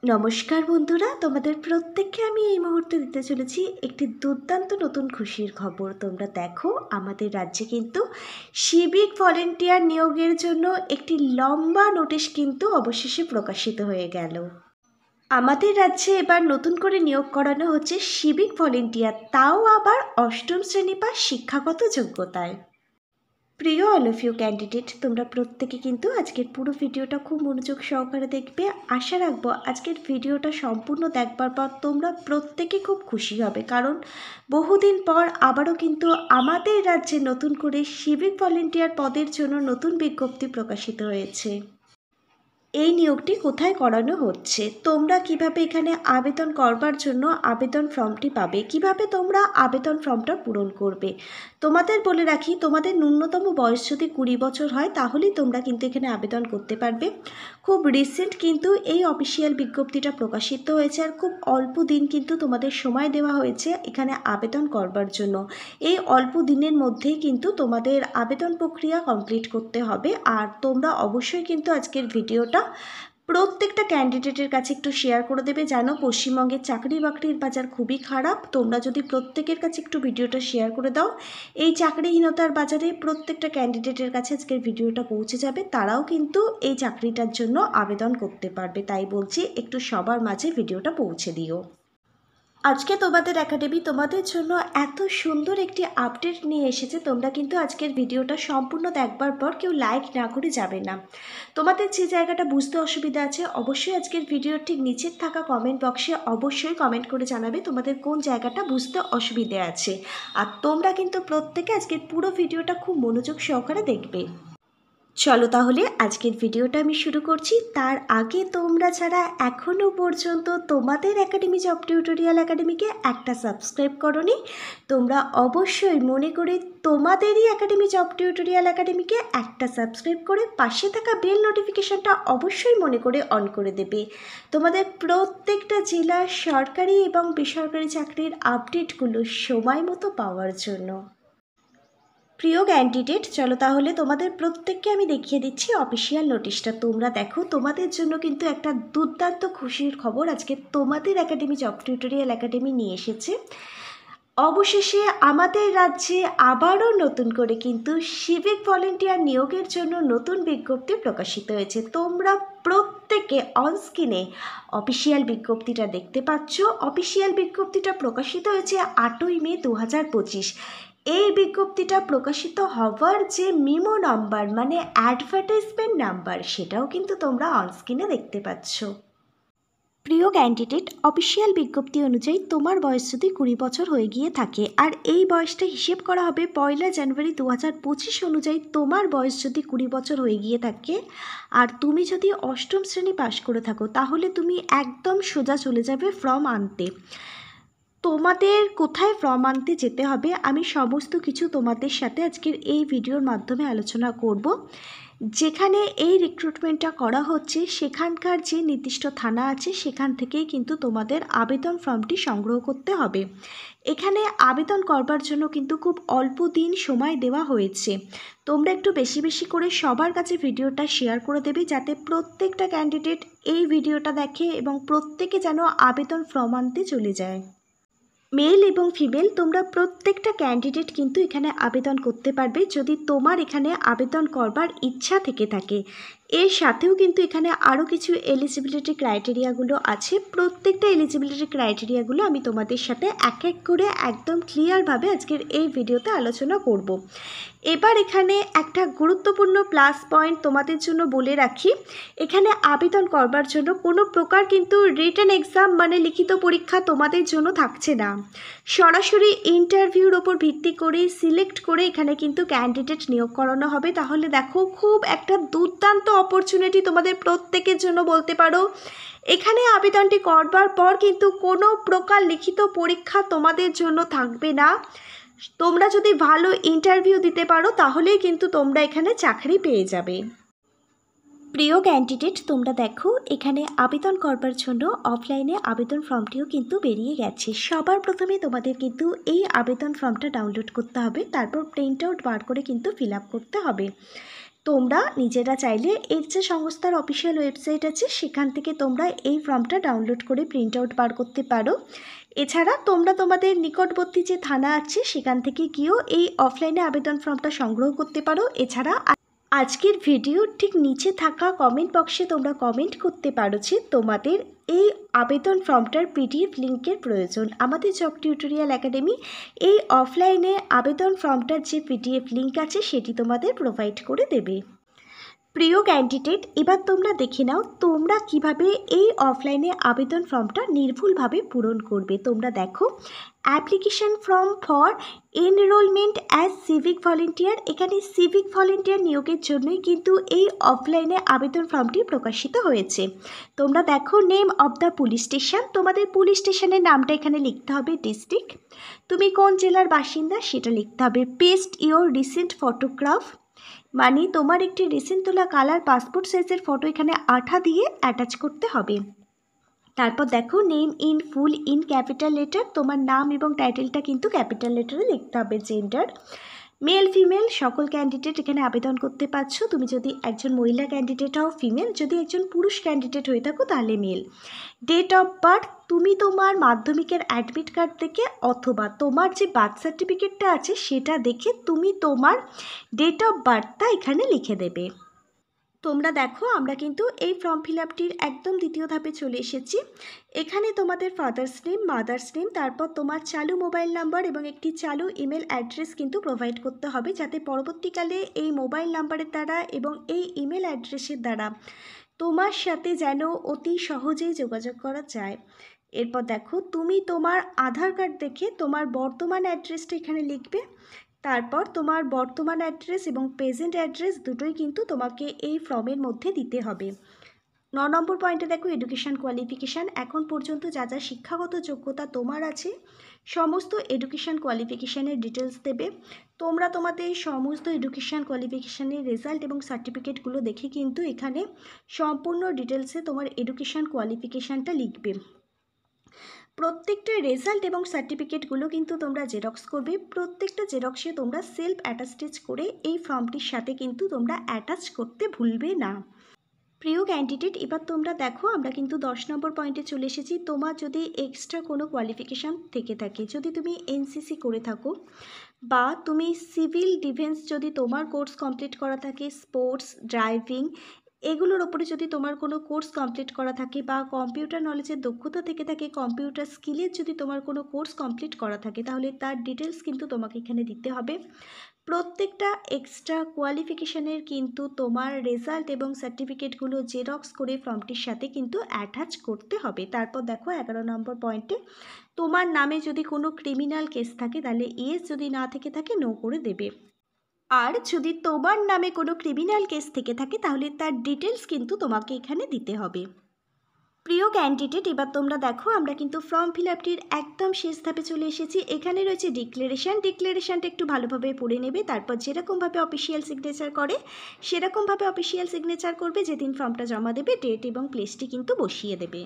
নমস্কার বন্ধুরা, তোমাদের প্রত্যেককে আমি এই মুহূর্তে দিতে চলেছি একটি দুর্দান্ত নতুন খুশির খবর। তোমরা দেখো, আমাদের রাজ্যে কিন্তু সিভিক ভলেন্টিয়ার নিয়োগের জন্য একটি লম্বা নোটিশ কিন্তু অবশেষে প্রকাশিত হয়ে গেল। আমাদের রাজ্যে এবার নতুন করে নিয়োগ করানো হচ্ছে সিভিক ভলেন্টিয়ার, তাও আবার অষ্টম শ্রেণী বা শিক্ষাগত যোগ্যতায়। প্রিয় অল অফ ইউ ক্যান্ডিডেট, তোমরা প্রত্যেকে কিন্তু আজকের পুরো ভিডিওটা খুব মনোযোগ সহকারে দেখবে। আশা রাখবো আজকের ভিডিওটা সম্পূর্ণ দেখবার পর তোমরা প্রত্যেকে খুব খুশি হবে, কারণ বহুদিন পর আবারও কিন্তু আমাদের রাজ্যে নতুন করে সিভিক ভলেন্টিয়ার পদের জন্য নতুন বিজ্ঞপ্তি প্রকাশিত হয়েছে। এই নিয়োগটি কোথায় করানো হচ্ছে, তোমরা কিভাবে এখানে আবেদন করবার জন্য আবেদন ফর্মটি পাবে, কিভাবে তোমরা আবেদন ফর্মটা পূরণ করবে। তোমাদের বলে রাখি, তোমাদের ন্যূনতম বয়স যদি 20 বছর হয় তাহলেই তোমরা কিন্তু এখানে আবেদন করতে পারবে। খুব রিসেন্ট কিন্তু এই অফিসিয়াল বিজ্ঞপ্তিটা প্রকাশিত হয়েছে, আর খুব অল্প দিন কিন্তু তোমাদের সময় দেওয়া হয়েছে এখানে আবেদন করবার জন্য। এই অল্প দিনের মধ্যেই কিন্তু তোমাদের আবেদন প্রক্রিয়া কমপ্লিট করতে হবে। আর তোমরা অবশ্যই কিন্তু আজকের ভিডিওটা প্রত্যেকটা ক্যান্ডিডেটের কাছে একটু শেয়ার করে দেবে। জানো, পশ্চিমবঙ্গের চাকরি বাকরির বাজার খুবই খারাপ। তোমরা যদি প্রত্যেকের কাছে একটু ভিডিওটা শেয়ার করে দাও, এই চাকরিহীনতার বাজারে প্রত্যেকটা ক্যান্ডিডেটের কাছে আজকের ভিডিওটা পৌঁছে যাবে, তারাও কিন্তু এই চাকরিটার জন্য আবেদন করতে পারবে। তাই বলছি, একটু সবার মাঝে ভিডিওটা পৌঁছে দিও। আজকে তোমাদের একাডেমি তোমাদের জন্য এত সুন্দর একটি আপডেট নিয়ে এসেছে। তোমরা কিন্তু আজকের ভিডিওটা সম্পূর্ণ দেখবার পর কেউ লাইক না করে যাবে না। তোমাদের যে জায়গাটা বুঝতে অসুবিধা আছে, অবশ্যই আজকের ভিডিওর ঠিক নিচের থাকা কমেন্ট বক্সে অবশ্যই কমেন্ট করে জানাবে তোমাদের কোন জায়গাটা বুঝতে অসুবিধে আছে। আর তোমরা কিন্তু প্রত্যেকে আজকের পুরো ভিডিওটা খুব মনোযোগ সহকারে দেখবে। চলো তাহলে আজকের ভিডিওটা আমি শুরু করছি। তার আগে তোমরা যারা এখনও পর্যন্ত তোমাদের একাডেমি জব টিউটোরিয়াল একাডেমিকে একটা সাবস্ক্রাইব করোনি, তোমরা অবশ্যই মনে করে তোমাদেরই একাডেমি জব টিউটোরিয়াল একাডেমিকে একটা সাবস্ক্রাইব করে পাশে থাকা বেল নোটিফিকেশনটা অবশ্যই মনে করে অন করে দেবে, তোমাদের প্রত্যেকটা জেলার সরকারি এবং বেসরকারি চাকরির আপডেটগুলো সময় মতো পাওয়ার জন্য। প্রিয় ক্যান্ডিডেট, চলো তাহলে তোমাদের প্রত্যেককে আমি দেখিয়ে দিচ্ছি অফিসিয়াল নোটিশটা। তোমরা দেখো, তোমাদের জন্য কিন্তু একটা দুর্দান্ত খুশির খবর আজকে তোমাদের একাডেমি জব টিউটোরিয়াল একাডেমি নিয়ে এসেছে। অবশেষে আমাদের রাজ্যে আবারও নতুন করে কিন্তু সিভিক ভলেন্টিয়ার নিয়োগের জন্য নতুন বিজ্ঞপ্তি প্রকাশিত হয়েছে। তোমরা প্রত্যেকে অন স্ক্রিনে অফিসিয়াল বিজ্ঞপ্তিটা দেখতে পাচ্ছ। অফিসিয়াল বিজ্ঞপ্তিটা প্রকাশিত হয়েছে 8ই মে 2025। এই বিজ্ঞপ্তিটা প্রকাশিত হওয়ার যে মিমো নাম্বার মানে অ্যাডভার্টাইজমেন্ট নাম্বার, সেটাও কিন্তু তোমরা অনস্ক্রিনে দেখতে পাচ্ছ। প্রিয় ক্যান্ডিডেট, অফিসিয়াল বিজ্ঞপ্তি অনুযায়ী তোমার বয়স যদি 20 বছর হয়ে গিয়ে থাকে, আর এই বয়সটা হিসেব করা হবে 1 জানুয়ারি 2025 অনুযায়ী, তোমার বয়স যদি 20 বছর হয়ে গিয়ে থাকে আর তুমি যদি অষ্টম শ্রেণী পাশ করে থাকো, তাহলে তুমি একদম সোজা চলে যাবে ফর্ম আনতে। তোমাদের কোথায় ফর্ম আনতে যেতে হবে আমি সমস্ত কিছু তোমাদের সাথে আজকের এই ভিডিওর মাধ্যমে আলোচনা করব। যেখানে এই রিক্রুটমেন্টটা করা হচ্ছে সেখানকার যে নির্দিষ্ট থানা আছে সেখান থেকেই কিন্তু তোমাদের আবেদন ফর্মটি সংগ্রহ করতে হবে। এখানে আবেদন করবার জন্য কিন্তু খুব অল্প দিন সময় দেওয়া হয়েছে। তোমরা একটু বেশি বেশি করে সবার কাছে ভিডিওটা শেয়ার করে দেবে, যাতে প্রত্যেকটা ক্যান্ডিডেট এই ভিডিওটা দেখে এবং প্রত্যেকে যেন আবেদন ফর্ম আনতে চলে যায়। মেল এবং ফিমেল তোমরা প্রত্যেকটা ক্যান্ডিডেট কিন্তু এখানে আবেদন করতে পারবে যদি তোমার এখানে আবেদন করবার ইচ্ছা থেকে থাকে। এর সাথেও কিন্তু এখানে আরও কিছু এলিজিবিলিটি ক্রাইটেরিয়াগুলো আছে। প্রত্যেকটা এলিজিবিলিটি ক্রাইটেরিয়াগুলো আমি তোমাদের সাথে এক এক করে একদম ক্লিয়ারভাবে আজকের এই ভিডিওতে আলোচনা করব। এবার এখানে একটা গুরুত্বপূর্ণ প্লাস পয়েন্ট তোমাদের জন্য বলে রাখি, এখানে আবেদন করবার জন্য কোনো প্রকার কিন্তু রিটেন এক্সাম মানে লিখিত পরীক্ষা তোমাদের জন্য থাকছে না। সরাসরি ইন্টারভিউর ওপর ভিত্তি করে সিলেক্ট করে এখানে কিন্তু ক্যান্ডিডেট নিয়োগ করানো হবে। তাহলে দেখো, খুব একটা দুর্দান্ত অপরচুনিটি তোমাদের প্রত্যেকের জন্য বলতে পারো। এখানে আবেদনটি করবার পর কিন্তু কোনো প্রকার লিখিত পরীক্ষা তোমাদের জন্য থাকবে না। তোমরা যদি ভালো ইন্টারভিউ দিতে পারো তাহলেই কিন্তু তোমরা এখানে চাকরি পেয়ে যাবে। প্রিয় ক্যান্ডিডেট, তোমরা দেখো এখানে আবেদন করবার জন্য অফলাইনে আবেদন ফর্মটিও কিন্তু বেরিয়ে গেছে। সবার প্রথমে তোমাদের কিন্তু এই আবেদন ফর্মটা ডাউনলোড করতে হবে, তারপর প্রিন্ট আউট বার করে কিন্তু ফিল আপ করতে হবে। তোমরা নিজেরা চাইলে এর যে সংস্থার অফিসিয়াল ওয়েবসাইট আছে সেখান থেকে তোমরা এই ফর্মটা ডাউনলোড করে প্রিন্ট আউট বার করতে পারো। এছাড়া তোমরা তোমাদের নিকটবর্তী যে থানা আছে সেখান থেকে গিয়েও এই অফলাইনে আবেদন ফর্মটা সংগ্রহ করতে পারো। এছাড়া আজকের ভিডিওর ঠিক নিচে থাকা কমেন্ট বক্সে তোমরা কমেন্ট করতে পারো যে তোমাদের এই আবেদন ফর্মটার পিডিএফ লিঙ্কের প্রয়োজন। আমাদের জব টিউটোরিয়াল একাডেমি এই অফলাইনে আবেদন ফর্মটার যে পিডিএফ লিঙ্ক আছে সেটি তোমাদের প্রোভাইড করে দেবে। প্রিয় ক্যান্ডিডেট, এবার তোমরা দেখে নাও তোমরা কিভাবে এই অফলাইনে আবেদন ফর্মটা নির্ভুলভাবে পূরণ করবে। তোমরা দেখো, application form for enrolment as civic volunteer. এখানে সিভিক ভলেন্টিয়ার নিয়োগের জন্যই কিন্তু এই অফলাইনে আবেদন ফর্মটি প্রকাশিত হয়েছে। তোমরা দেখো, name of the police station, তোমাদের পুলিশ স্টেশনের নামটা এখানে লিখতে হবে ডিস্ট্রিক্ট। তুমি কোন জেলার বাসিন্দা সেটা লিখতে হবে। পেস্ট ইওর রিসেন্ট ফটোগ্রাফ, মানে তোমার একটি রিসেন্ট তোলা কালার পাসপোর্ট সাইজের ফটো এখানে আঠা দিয়ে অ্যাটাচ করতে হবে। তারপর দেখো, name in full in capital letter, তোমার নাম এবং টাইটেলটা কিন্তু ক্যাপিটাল লেটারে লিখতে হবে। জেন্ডার মেল ফিমেল সকল ক্যান্ডিডেট এখানে আবেদন করতে পারছো। তুমি যদি একজন মহিলা ক্যান্ডিডেট হও ফিমেল, যদি একজন পুরুষ ক্যান্ডিডেট হয়ে থাকো তাহলে মেল। ডেট অফ বার্থ, তুমি তোমার মাধ্যমিকের অ্যাডমিট কার্ড দেখে অথবা তোমার যে বার্থ সার্টিফিকেটটা আছে সেটা দেখে তুমি তোমার ডেট অফ বার্থটা এখানে লিখে দেবে। তোমরা দেখো, আমরা কিন্তু এই ফর্ম ফিল আপটির একদম দ্বিতীয় ধাপে চলে এসেছি। এখানে তোমাদের ফাদার্স নেম, মাদার্স নেম, তারপর তোমার চালু মোবাইল নাম্বার এবং একটি চালু ইমেল অ্যাড্রেস কিন্তু প্রোভাইড করতে হবে, যাতে পরবর্তীকালে এই মোবাইল নাম্বারের দ্বারা এবং এই ইমেল অ্যাড্রেসের দ্বারা তোমার সাথে যেন অতি সহজেই যোগাযোগ করা যায়। এরপর দেখো, তুমি তোমার আধার কার্ড দেখে তোমার বর্তমান অ্যাড্রেসটা এখানে লিখবে। তারপর তোমার বর্তমান অ্যাড্রেস এবং প্রেজেন্ট অ্যাড্রেস দুটোই কিন্তু তোমাকে এই ফর্মের মধ্যে দিতে হবে। 9 নম্বর পয়েন্টে দেখো, এডুকেশান কোয়ালিফিকেশান। এখন পর্যন্ত যা যা শিক্ষাগত যোগ্যতা তোমার আছে সমস্ত এডুকেশান কোয়ালিফিকেশানের ডিটেলস দেবে। তোমরা তোমাদের সমস্ত এডুকেশান কোয়ালিফিকেশানের রেজাল্ট এবং সার্টিফিকেটগুলো দেখে কিন্তু এখানে সম্পূর্ণ ডিটেলসে তোমার এডুকেশান কোয়ালিফিকেশানটা লিখবে। প্রত্যেকটা রেজাল্ট এবং সার্টিফিকেটগুলো কিন্তু তোমরা জেরক্স করবে। প্রত্যেকটা জেরক্সে তোমরা সেলফ অ্যাটাস্টেজ করে এই ফর্মটির সাথে কিন্তু তোমরা অ্যাটাচ করতে ভুলবে না। প্রিয় ক্যান্ডিডেট, এবার তোমরা দেখো, আমরা কিন্তু 10 নম্বর পয়েন্টে চলে এসেছি। তোমার যদি এক্সট্রা কোনো কোয়ালিফিকেশান থেকে থাকে, যদি তুমি এনসিসি করে থাকো বা তুমি সিভিল ডিফেন্স যদি তোমার কোর্স কমপ্লিট করা থাকে, স্পোর্টস, ড্রাইভিং এগুলোর ওপরে যদি তোমার কোনো কোর্স কমপ্লিট করা থাকে বা কম্পিউটার নলেজের দক্ষতা থেকে থাকে, কম্পিউটার স্কিলের যদি তোমার কোনো কোর্স কমপ্লিট করা থাকে, তাহলে তার ডিটেলস কিন্তু তোমাকে এখানে দিতে হবে। প্রত্যেকটা এক্সট্রা কোয়ালিফিকেশানের কিন্তু তোমার রেজাল্ট এবং সার্টিফিকেটগুলো জেরক্স করে ফর্মটির সাথে কিন্তু অ্যাটাচ করতে হবে। তারপর দেখো 11 নম্বর পয়েন্টে, তোমার নামে যদি কোনো ক্রিমিনাল কেস থাকে তাহলে ইয়েস, যদি না থেকে থাকে নো করে দেবে। আর যদি তোমার নামে কোনো ক্রিমিনাল কেস থেকে থাকে তাহলে তার ডিটেলস কিন্তু তোমাকে এখানে দিতে হবে। প্রিয় ক্যান্ডিডেট, এবার তোমরা দেখো, আমরা কিন্তু ফর্ম ফিল আপটির একদম শেষ ধাপে চলে এসেছি। এখানে রয়েছে ডিক্লারেশান। ডিক্লারেশানটা একটু ভালোভাবে পড়ে নেবে, তারপর যেরকমভাবে অফিসিয়াল সিগনেচার করে সেরকমভাবে অফিসিয়াল সিগনেচার করবে। যেদিন ফর্মটা জমা দেবে ডেট এবং প্লেসটি কিন্তু বসিয়ে দেবে।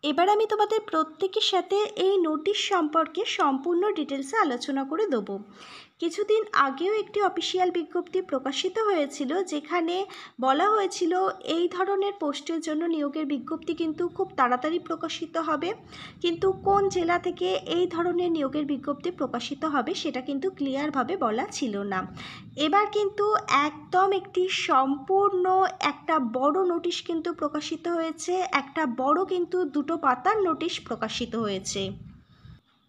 এবার আমি তোমাদের প্রত্যেকের সাথে এই নোটিশ সম্পর্কে সম্পূর্ণ ডিটেলসে আলোচনা করে দেবো। কিছুদিন আগেও একটি অফিসিয়াল বিজ্ঞপ্তি প্রকাশিত হয়েছিল, যেখানে বলা হয়েছিল এই ধরনের পোস্টের জন্য নিয়োগের বিজ্ঞপ্তি কিন্তু খুব তাড়াতাড়ি প্রকাশিত হবে, কিন্তু কোন জেলা থেকে এই ধরনের নিয়োগের বিজ্ঞপ্তি প্রকাশিত হবে সেটা কিন্তু ক্লিয়ারভাবে বলা ছিল না। এবার কিন্তু একদম একটি সম্পূর্ণ একটা বড় নোটিশ কিন্তু প্রকাশিত হয়েছে, একটা বড় কিন্তু 2 পাতার নোটিশ প্রকাশিত হয়েছে।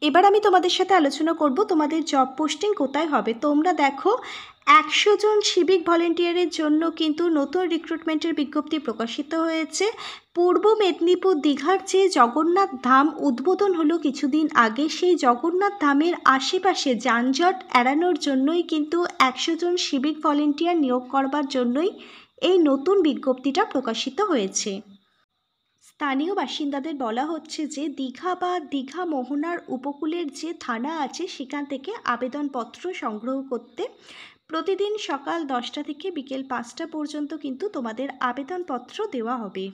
এবার আমি তোমাদের সাথে আলোচনা করব তোমাদের জব পোস্টিং কোথায় হবে। তোমরা দেখো, 100 জন সিভিক ভলেন্টিয়ারের জন্য কিন্তু নতুন রিক্রুটমেন্টের বিজ্ঞপ্তি প্রকাশিত হয়েছে। পূর্ব মেদিনীপুর দীঘার যে জগন্নাথ ধাম উদ্বোধন হলো কিছুদিন আগে, সেই জগন্নাথ ধামের আশেপাশে যানজট এড়ানোর জন্যই কিন্তু 100 জন সিভিক ভলেন্টিয়ার নিয়োগ করবার জন্যই এই নতুন বিজ্ঞপ্তিটা প্রকাশিত হয়েছে। স্থানীয় বাসিন্দাদের বলা হচ্ছে যে দীঘা বা দীঘা মোহনার উপকূলের যে থানা আছে সেখান থেকে আবেদনপত্র সংগ্রহ করতে প্রতিদিন সকাল 10টা থেকে বিকেল 5টা পর্যন্ত কিন্তু তোমাদের আবেদনপত্র দেওয়া হবে।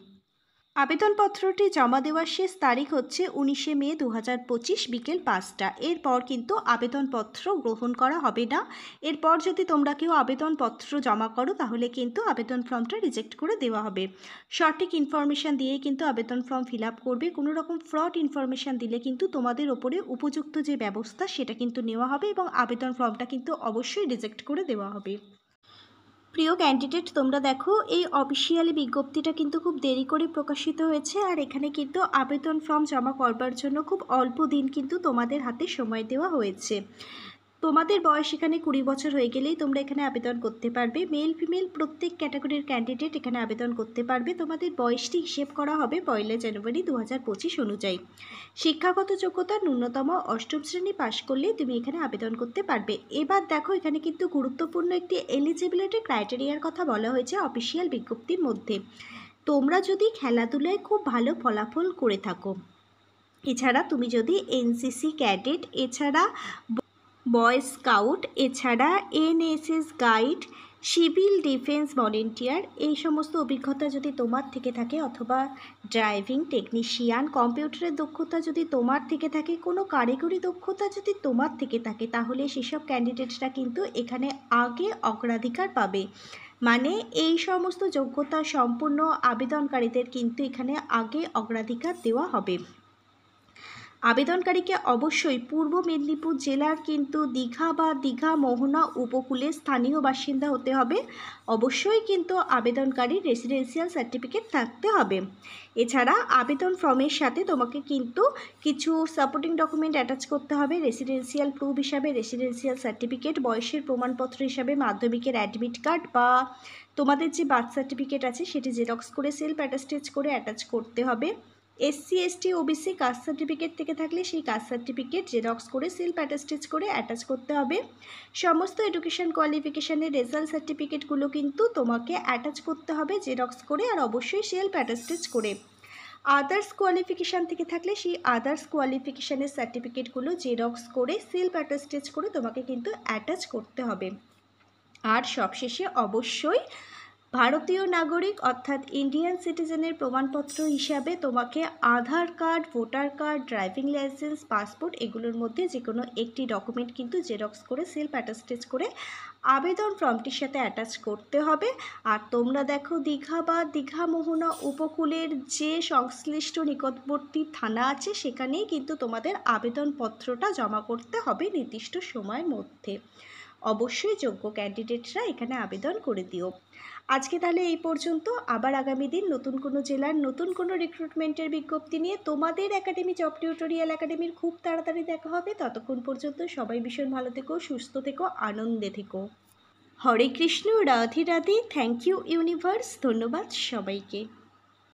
আবেদনপত্রটি জমা দেওয়ার শেষ তারিখ হচ্ছে 19শে মে 2025 বিকেল 5টা। এরপর কিন্তু আবেদনপত্র গ্রহণ করা হবে না। এরপর যদি তোমরা কেউ আবেদনপত্র জমা করো তাহলে কিন্তু আবেদন ফর্মটা রিজেক্ট করে দেওয়া হবে। সঠিক ইনফরমেশান দিয়েই কিন্তু আবেদন ফর্ম ফিল আপ করবে। কোনো রকম ফ্রড ইনফরমেশান দিলে কিন্তু তোমাদের ওপরে উপযুক্ত যে ব্যবস্থা সেটা কিন্তু নেওয়া হবে এবং আবেদন ফর্মটা কিন্তু অবশ্যই রিজেক্ট করে দেওয়া হবে। প্রিয় ক্যান্ডিডেট, তোমরা দেখো এই অফিসিয়ালি বিজ্ঞপ্তিটা কিন্তু খুব দেরি করে প্রকাশিত হয়েছে, আর এখানে কিন্তু আবেদন ফর্ম জমা করবার জন্য খুব অল্প দিন কিন্তু তোমাদের হাতে সময় দেওয়া হয়েছে। তোমাদের বয়স এখানে 20 বছর হয়ে গেলেই তোমরা এখানে আবেদন করতে পারবে। মেল ফিমেল প্রত্যেক ক্যাটাগরির ক্যান্ডিডেট এখানে আবেদন করতে পারবে। তোমাদের বয়সটি হিসেব করা হবে 1 জানুয়ারি 2025 অনুযায়ী। শিক্ষাগত যোগ্যতা ন্যূনতম 8ম শ্রেণী পাশ করলে তুমি এখানে আবেদন করতে পারবে। এবার দেখো এখানে কিন্তু গুরুত্বপূর্ণ একটি এলিজিবিলিটি ক্রাইটেরিয়ার কথা বলা হয়েছে অফিসিয়াল বিজ্ঞপ্তির মধ্যে। তোমরা যদি খেলাধুলায় খুব ভালো ফলাফল করে থাকো, এছাড়া তুমি যদি এনসিসি ক্যাডেট, এছাড়া বয় স্কাউট, এছাড়া NSS guide, civil defence volunteer, এই সমস্ত অভিজ্ঞতা যদি তোমার থেকে থাকে, অথবা ড্রাইভিং টেকনিশিয়ান, কম্পিউটারের দক্ষতা যদি তোমার থেকে থাকে, কোনো কারিগরি দক্ষতা যদি তোমার থেকে থাকে, তাহলে সেসব ক্যান্ডিডেটরা কিন্তু এখানে আগে অগ্রাধিকার পাবে। মানে এই সমস্ত যোগ্যতা সম্পূর্ণ আবেদনকারীদের কিন্তু এখানে আগে অগ্রাধিকার দেওয়া হবে। আবেদনকারীকে অবশ্যই পূর্ব মেদিনীপুর জেলার কিন্তু দীঘা বা দীঘা মোহনা উপকূলের স্থানীয় বাসিন্দা হতে হবে। অবশ্যই কিন্তু আবেদনকারীর রেসিডেন্সিয়াল সার্টিফিকেট থাকতে হবে। এছাড়া আবেদন ফর্মের সাথে তোমাকে কিন্তু কিছু সাপোর্টিং ডকুমেন্ট অ্যাটাচ করতে হবে। রেসিডেন্সিয়াল প্রুফ হিসাবে রেসিডেন্সিয়াল সার্টিফিকেট, বয়সের প্রমাণপত্র হিসাবে মাধ্যমিকের অ্যাডমিট কার্ড বা তোমাদের যে বার্থ সার্টিফিকেট আছে সেটি জেরক্স করে সেলফ অ্যাটাস্টেজ করে অ্যাটাচ করতে হবে। SC ST OBC caste certificate থেকে থাকলে সেই কাস্ট সার্টিফিকেট জেরক্স করে সেলফ অ্যাটাস্টেজ করে অ্যাটাচ করতে হবে। সমস্ত এডুকেশন কোয়ালিফিকেশানের রেজাল্ট সার্টিফিকেটগুলো কিন্তু তোমাকে অ্যাটাচ করতে হবে জেরক্স করে, আর অবশ্যই সেলফ অ্যাটাস্টেজ করে। আদার্স কোয়ালিফিকেশান থেকে থাকলে সেই আদার্স কোয়ালিফিকেশানের সার্টিফিকেটগুলো জেরক্স করে সেলফ অ্যাটাস্টেজ করে তোমাকে কিন্তু অ্যাটাচ করতে হবে। আর সবশেষে অবশ্যই ভারতীয় নাগরিক অর্থাৎ ইন্ডিয়ান সিটিজেনের প্রমাণপত্র হিসাবে তোমাকে Aadhaar card, voter card, driving licence, passport এগুলোর মধ্যে যে কোনো একটি ডকুমেন্ট কিন্তু জেরক্স করে সেলফ অ্যাটাস্টেজ করে আবেদন ফর্মটির সাথে অ্যাটাচ করতে হবে। আর তোমরা দেখো দীঘা বা দীঘা মোহনা উপকূলের যে সংশ্লিষ্ট নিকটবর্তী থানা আছে সেখানেই কিন্তু তোমাদের আবেদনপত্রটা জমা করতে হবে নির্দিষ্ট সময়ের মধ্যে। অবশ্যই যোগ্য ক্যান্ডিডেটরা এখানে আবেদন করে দিও। আজকে তাহলে এই পর্যন্ত। আবার আগামী দিন নতুন কোনো জেলার নতুন কোনো রিক্রুটমেন্টের বিজ্ঞপ্তি নিয়ে তোমাদের একাডেমি জব টিউটোরিয়াল একাডেমির খুব তাড়াতাড়ি দেখা হবে। ততক্ষণ পর্যন্ত সবাই ভীষণ ভালো থেকো, সুস্থ থেকো, আনন্দে থেকো। Hare Krishna, Radhe Radhe. Thank you universe. ধন্যবাদ সবাইকে।